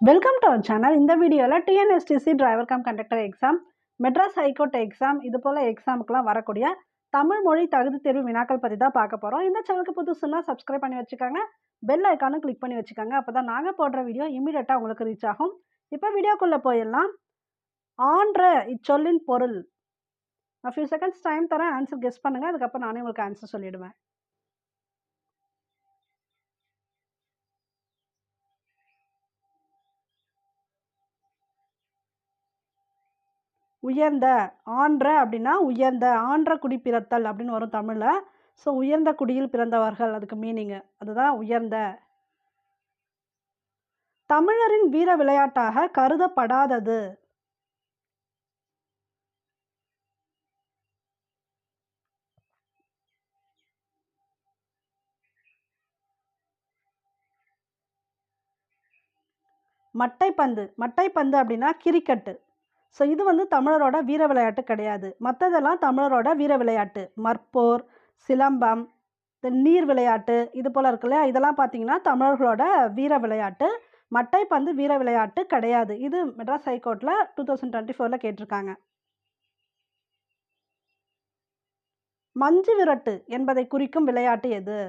Welcome to our channel. இந்த வீடியோவில் TNSTC driver cum conductor exam, Madras high court exam, இது போல் எக்ஸாமுக்குலாம் வரக்கூடிய தமிழ் மொழி தகுதி தேர்வு வினாக்கள் பற்றி தான் பார்க்க போகிறோம். இந்த சேனலுக்கு புதுசுன்னா சப்ஸ்கிரைப் பண்ணி வச்சுக்கோங்க, பெல் ஐக்கானும் கிளிக் பண்ணி வச்சுக்கோங்க. அப்போ தான் நாங்கள் போடுற வீடியோ இமீடியட்டாக உங்களுக்கு ரீச் ஆகும். இப்போ வீடியோக்குள்ளே போயிடலாம். ஆன்ற இச்சொல்லின் பொருள். நான் ஃபியூ செகண்ட்ஸ் டைம் தரேன், ஆன்சர் கெஸ் பண்ணுங்கள். அதுக்கப்புறம் நானே உங்களுக்கு ஆன்சர் சொல்லிவிடுவேன். உயர்ந்த, ஆன்ற அப்படின்னா உயர்ந்த, ஆன்ற குடி பிறத்தல் அப்படின்னு வரும் தமிழில். ஸோ உயர்ந்த குடியில் பிறந்தவர்கள், அதுக்கு மீனிங்கு அதுதான் உயர்ந்த. தமிழரின் வீர விளையாட்டாக கருதப்படாதது. மட்டைப்பந்து. மட்டைப்பந்து அப்படின்னா கிரிக்கெட்டு. ஸோ இது வந்து தமிழரோட வீர விளையாட்டு கிடையாது. மற்றதெல்லாம் தமிழரோட வீர விளையாட்டு. மற்போர், சிலம்பம், இந்த நீர் விளையாட்டு, இது போல் இருக்கு இல்லையா, இதெல்லாம் பார்த்தீங்கன்னா தமிழர்களோட வீர விளையாட்டு. மட்டைப்பந்து வீர விளையாட்டு கிடையாது. இது மெட்ராஸ் ஹைகோர்ட்டில் 2024 கேட்டிருக்காங்க. மஞ்சு விரட்டு என்பதை குறிக்கும் விளையாட்டு எது?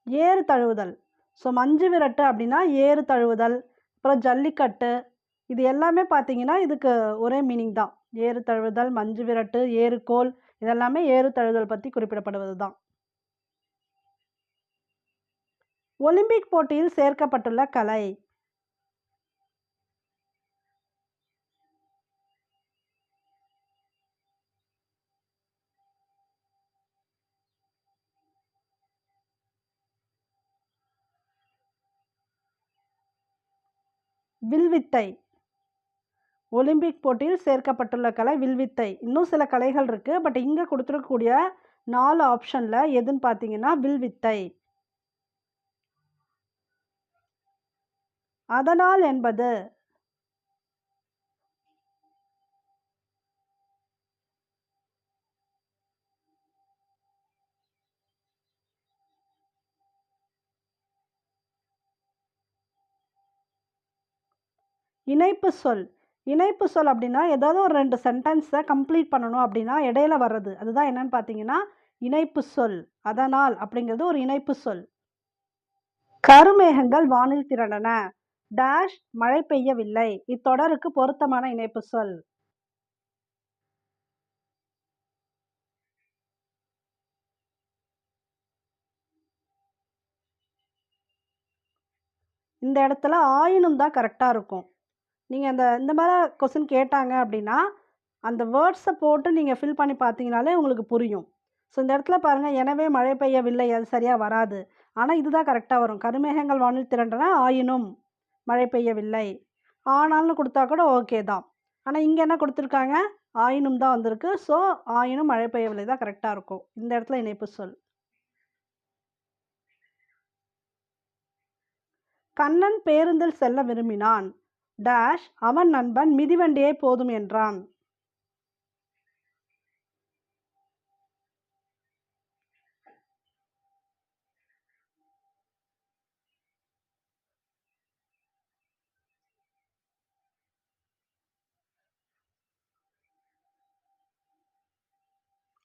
ஏறு தழுவுதல். ஸோ மஞ்சு விரட்டு அப்படின்னா ஏறு தழுவுதல். அப்புறம் ஜல்லிக்கட்டு, இது எல்லாமே பார்த்தீங்கன்னா இதுக்கு ஒரே மீனிங் தான். ஏறு தழுவுதல், மஞ்சு விரட்டு, ஏறுகோல், இதெல்லாமே ஏறு தழுவுதல் பற்றி குறிப்பிடப்படுவது தான். ஒலிம்பிக் போட்டியில் சேர்க்கப்பட்டுள்ள கலை. வில்வித்தை. ஒலிம்பிக் போட்டியில் சேர்க்கப்பட்டுள்ள கலை வில்வித்தை. இன்னும் சில கலைகள் இருக்குது, பட் இங்கே கொடுத்துருக்கக்கூடிய 4 ஆப்ஷனில் எதுன்னு பார்த்தீங்கன்னா வில்வித்தை. அதனால் என்பது. இணைப்பு சொல். இணைப்பு சொல் அப்படின்னா ஏதாவது ஒரு 2 சென்டென்ஸை கம்ப்ளீட் பண்ணணும் அப்படின்னா இடையில வர்றது, அதுதான் என்னன்னு பார்த்தீங்கன்னா இணைப்பு சொல். அதனால் அப்படிங்கிறது ஒரு இணைப்பு சொல். கருமேகங்கள் வானில் திரண்டன. டேஷ் மழை பெய்யவில்லை. இத்தொடருக்கு பொருத்தமான இணைப்பு சொல். இந்த இடத்துல ஆயினும் தான் கரெக்டாக இருக்கும். நீங்கள் இந்த மாதிரி கொஸ்டின் கேட்டாங்க அப்படின்னா அந்த வேர்ட்ஸை போட்டு நீங்கள் ஃபில் பண்ணி பார்த்தீங்கனாலே உங்களுக்கு புரியும். ஸோ இந்த இடத்துல பாருங்கள், எனவே மழை பெய்யவில்லை, அது சரியாக வராது. ஆனால் இதுதான் கரெக்டாக வரும். கருமேகங்கள் வானில் திரண்டன, ஆயினும் மழை பெய்யவில்லை. ஆனால்னு கொடுத்தா கூட ஓகே தான். ஆனால் இங்கே என்ன கொடுத்துருக்காங்க, ஆயினும் தான் வந்திருக்கு. ஸோ ஆயினும் மழை பெய்யவில்லை தான் கரெக்டாக இருக்கும். இந்த இடத்துல இணைப்பு சொல். கண்ணன் பேருந்தில் செல்ல விரும்பினான். டேஷ் அவன் நண்பன் மிதிவண்டியே போதும் என்றான்.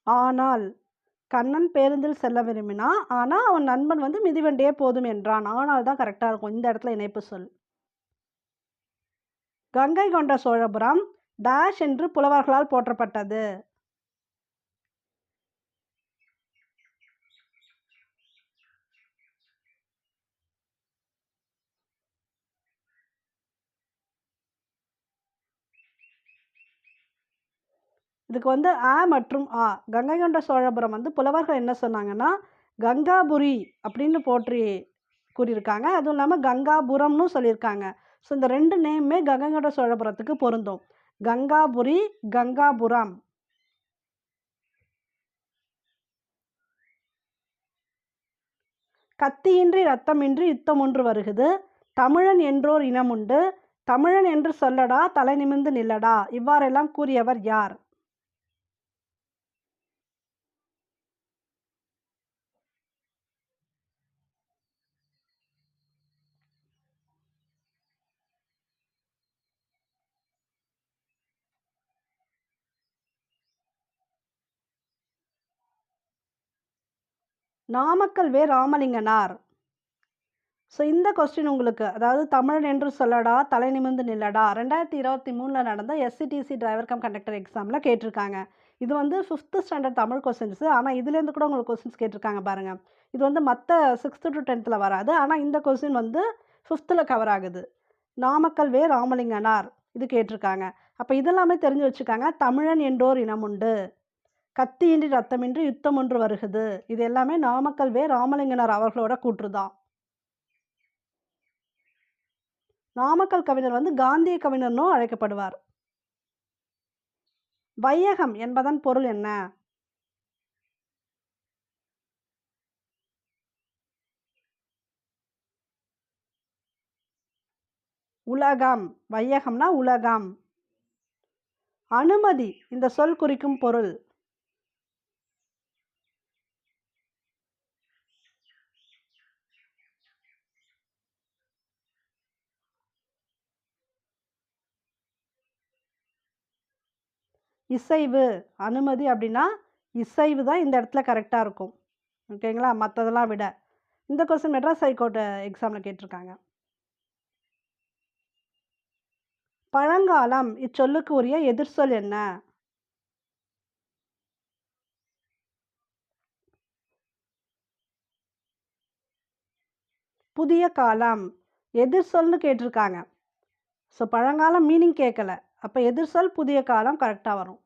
ஆனால் கண்ணன் பேருந்தில் செல்ல விரும்பினான், ஆனால் அவன் நண்பன் வந்து மிதிவண்டியே போதும் என்றான். ஆனால் தான் கரெக்டாக இருக்கும். இந்த இடத்துல இணைப்பு சொல். கங்கை கொண்ட சோழபுரம் டேஷ் என்று புலவர்களால் போற்றப்பட்டது. இதுக்கு வந்து ஆ மற்றும் ஆ. கங்கை கொண்ட சோழபுரம் வந்து புலவர்கள் என்ன சொன்னாங்கன்னா கங்காபுரி அப்படின்னு போற்றி கூறியிருக்காங்க. அதுவும் இல்லாமல் கங்காபுரம்னு சொல்லியிருக்காங்க. ஸோ இந்த 2 நேமுமே கங்கை கொண்ட சோழபுரத்துக்கு பொருந்தும். கங்காபுரி, கங்காபுரம். கத்தியின்றி ரத்தமின்றி யுத்தம் ஒன்று வருகுது. தமிழன் என்றோர் இனமுண்டு. தமிழன் என்று சொல்லடா தலை நிமிர்ந்து நில்லடா இவ்வாறெல்லாம் கூறியவர் யார்? நாமக்கல் வே. ராமலிங்கனார். ஸோ இந்த கொஸ்டின் உங்களுக்கு, அதாவது தமிழன் என்று சொல்லடா தலை நிமிர்ந்து நில்லடா 2023 நடந்த எஸ்சிடிசி டிரைவர் கம் கண்டக்டர் எக்ஸாமில் கேட்டிருக்காங்க. இது வந்து 5th ஸ்டாண்டர்ட் தமிழ் கொஸ்டின்ஸு. ஆனால் இதுலேருந்து கூட உங்களுக்கு கொஸ்டின்ஸ் கேட்டிருக்காங்க பாருங்கள். இது வந்து மற்ற 6th to 10th வராது. ஆனால் இந்த கொஸ்டின் வந்து 5th கவர் ஆகுது. நாமக்கல் வே. ராமலிங்கனார் இது கேட்டிருக்காங்க. அப்போ இதெல்லாமே தெரிஞ்சு வச்சுக்காங்க. தமிழன் என்றோர் இனம் உண்டு, கத்தியின்றி ரத்தமின்றி யுத்தம் ஒன்று வருகுது. இது எல்லாமே நாமக்கல் வே. ராமலிங்கனார் அவர்களோட கூற்று தான். நாமக்கல் கவிஞர் வந்து காந்திய கவிஞர்னும் அழைக்கப்படுவார். வையகம் என்பதன் பொருள் என்ன? உலகம். வையகம்னா உலகம். அனுமதி இந்த சொல் குறிக்கும் பொருள். இசைவு. அனுமதி அப்படின்னா இசைவு தான் இந்த இடத்துல கரெக்டாக இருக்கும். ஓகேங்களா? மற்றதெல்லாம் விட. இந்த கொஸ்டின் மெட்ராஸ் ஹைகோர்ட் எக்ஸாமில் கேட்டிருக்காங்க. பழங்காலம் இச்சொல்லுக்கு உரிய எதிர்ச்சொல் என்ன? புதிய காலம். எதிர்ச்சொல்னு கேட்டிருக்காங்க. ஸோ பழங்காலம் மீனிங் கேட்கல. அப்போ எதிர்ச்சொல் புதிய காலம் கரெக்டாக வரும்.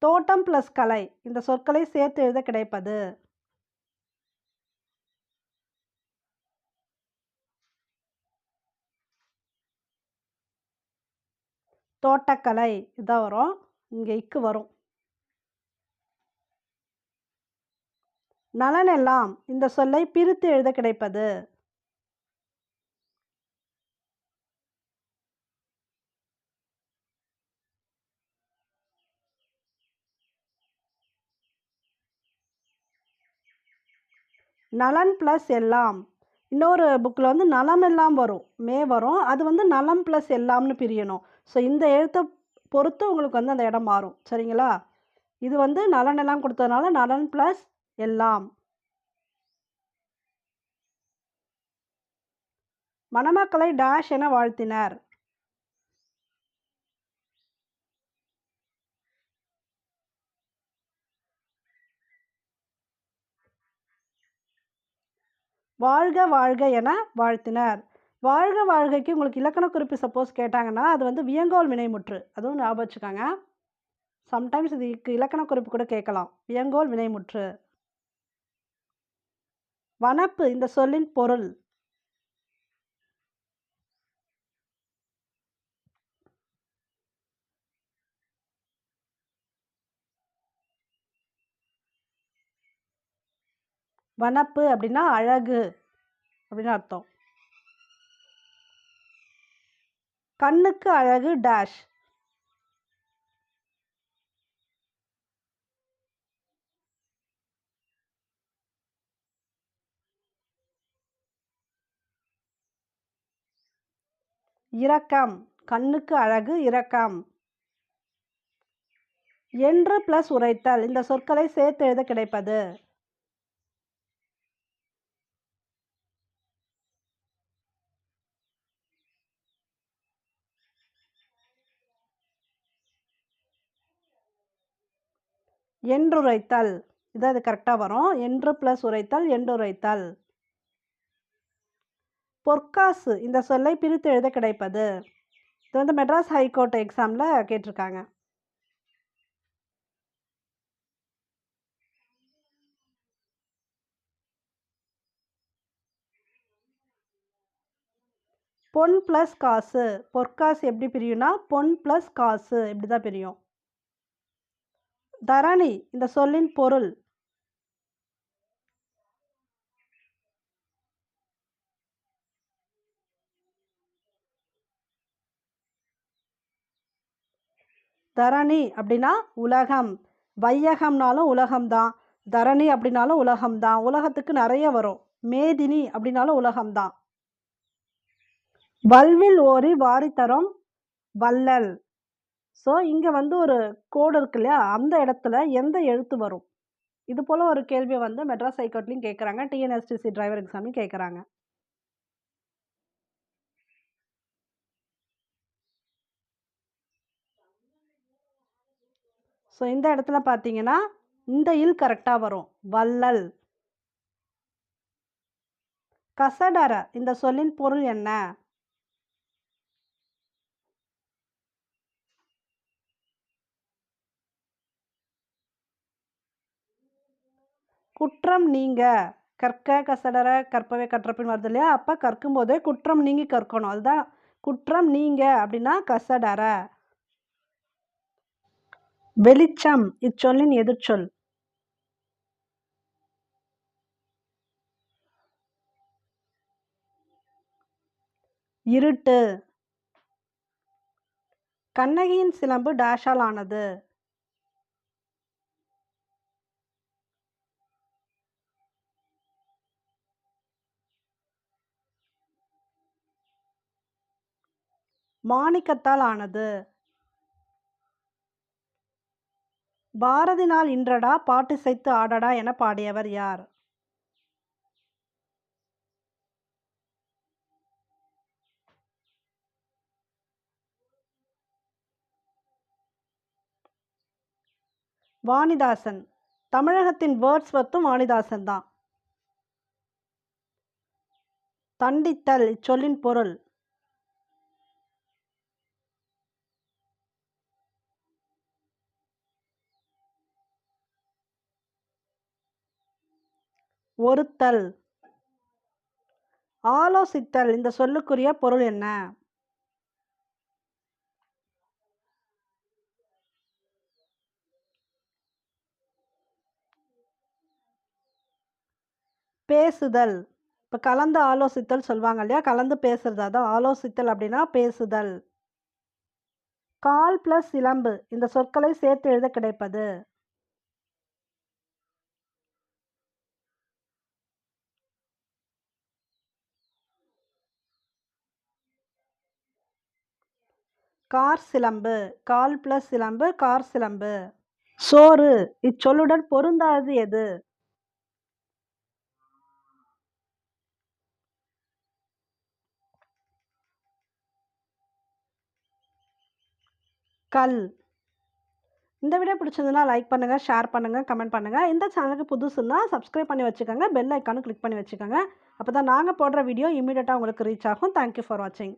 தோட்டம் ப்ளஸ் கலை இந்த சொற்களை சேர்த்து எழுத கிடைப்பது. தோட்டக்கலை இதான் வரும். இங்கே இக்கு வரும். நலனெல்லாம் இந்த சொல்லை பிரித்து எழுத கிடைப்பது. நலன் ப்ளஸ் எல்லாம். இன்னொரு புக்கில் வந்து நலம் எல்லாம் வரும், வரும். அது வந்து நலம் ப்ளஸ் எல்லாம்னு பிரியணும். ஸோ இந்த எழுத்தை பொறுத்து உங்களுக்கு வந்து அந்த இடம் மாறும். சரிங்களா? இது வந்து நலன் எல்லாம் கொடுத்ததுனால நலன் ப்ளஸ் எல்லாம். மணமக்களை டேஷ் என வாழ்த்தினர். வாழ்க வாழ்க என வாழ்த்தினர். வாழ்க வாழ்கைக்கு உங்களுக்கு இலக்கண குறிப்பு சப்போஸ் கேட்டாங்கன்னா அது வந்து வியங்கோல் வினைமுற்று. அதுவும் ஞாபகம் வச்சுக்காங்க. சம்டைம்ஸ் இதுக்கு இலக்கண குறிப்பு கூட கேட்கலாம். வியங்கோல் வினைமுற்று. வனப்பு இந்த சொல்லின் பொருள். வனப்பு அப்படின்னா அழகு அப்படின்னு அர்த்தம். கண்ணுக்கு அழகு டேஷ். இரக்கம். கண்ணுக்கு அழகு இரக்கம். என்று ப்ளஸ் உரைத்தல் இந்த சொற்களை சேர்த்து எழுத கிடைப்பது. என்றுரைத்தல். இது கரெக்டாக வரும். என்று ப்ளஸ் உரைத்தல் என்றுரைத்தல். பொற்காசு இந்த சொல்லை பிரித்து எழுத கிடைப்பது. இது வந்து மெட்ராஸ் ஹைகோர்ட் எக்ஸாமில் கேட்டிருக்காங்க. பொன் ப்ளஸ் காசு. பொற்காசு எப்படி பிரியும்னா பொன் ப்ளஸ் காசு இப்படி தான் பிரியும். தரணி இந்த சொல்லின் பொருள். தரணி அப்படின்னா உலகம். வையகம்னாலும் உலகம்தான். தரணி அப்படின்னாலும் உலகம்தான். உலகத்துக்கு நிறைய வரும். மேதினி அப்படின்னாலும் உலகம்தான். வல்வில் ஓரி வாரித்தரும் வள்ளல். ஸோ இங்கே வந்து ஒரு கோடு இருக்கு இல்லையா, அந்த இடத்துல எந்த எழுத்து வரும்? இது போல் ஒரு கேள்வியை வந்து மெட்ராஸ் ஹைகோர்ட்லையும் கேட்குறாங்க, டிஎன்எஸ்டிசி டிரைவர் எக்ஸாம்லையும் கேட்குறாங்க. ஸோ இந்த இடத்துல பார்த்தீங்கன்னா இந்த இல் கரெக்டாக வரும். வள்ளல். கசடர இந்த சொல்லின் பொருள் என்ன? குற்றம் நீங்க. கற்க கசடர கற்பவை கற்றப்பின் வருது இல்லையா, அப்போ கற்கும் போதே குற்றம் நீங்கி கற்கணும். அதுதான் குற்றம் நீங்க அப்படின்னா கசடர. வெளிச்சம் இச்சொல்லின் எதிர்ச்சொல். இருட்டு. கண்ணகியின் சிலம்பு டேஷால் ஆனது. மாணிக்கத்தால் ஆனது. பாரதி நாள் இன்றடா பாட்டிசைத்து ஆடடா என பாடியவர் யார்? வாணிதாசன். தமிழகத்தின் வேர்ட்ஸ்வர்த்தும் வாணிதாசன் தான். தண்டித்தல் இச்சொல்லின் பொருள். ஒருத்தல். ஆலோசித்தல் இந்த சொல்லுக்குரிய பொருள் என்ன? பேசுதல். இப்போ கலந்து ஆலோசித்தல் சொல்லுவாங்க இல்லையா, கலந்து பேசுறது, அதான் ஆலோசித்தல் அப்படின்னா பேசுதல். கால் பிளஸ் சிலம்பு இந்த சொற்களை சேர்த்து எழுத கிடைப்பது. கார் சிலம்பு. கால் பிளஸ் சிலம்பு கார் சிலம்பு. சோறு இச்சொல்லுடன் பொருந்தாதது எது? கல். இந்த வீடியோ பிடிச்சதுன்னா லைக் பண்ணுங்க, ஷேர் பண்ணுங்க, கமெண்ட் பண்ணுங்க. இந்த சேனலுக்கு புதுசுன்னா சப்ஸ்கிரைப் பண்ணி வச்சுக்கோங்க, பெல் ஐக்கானும் கிளிக் பண்ணி வச்சுக்கோங்க. அப்போ தான் நாங்கள் போடுற வீடியோ இமீடியட்டாக உங்களுக்கு ரீச் ஆகும். தேங்க்யூ ஃபார் வாட்சிங்.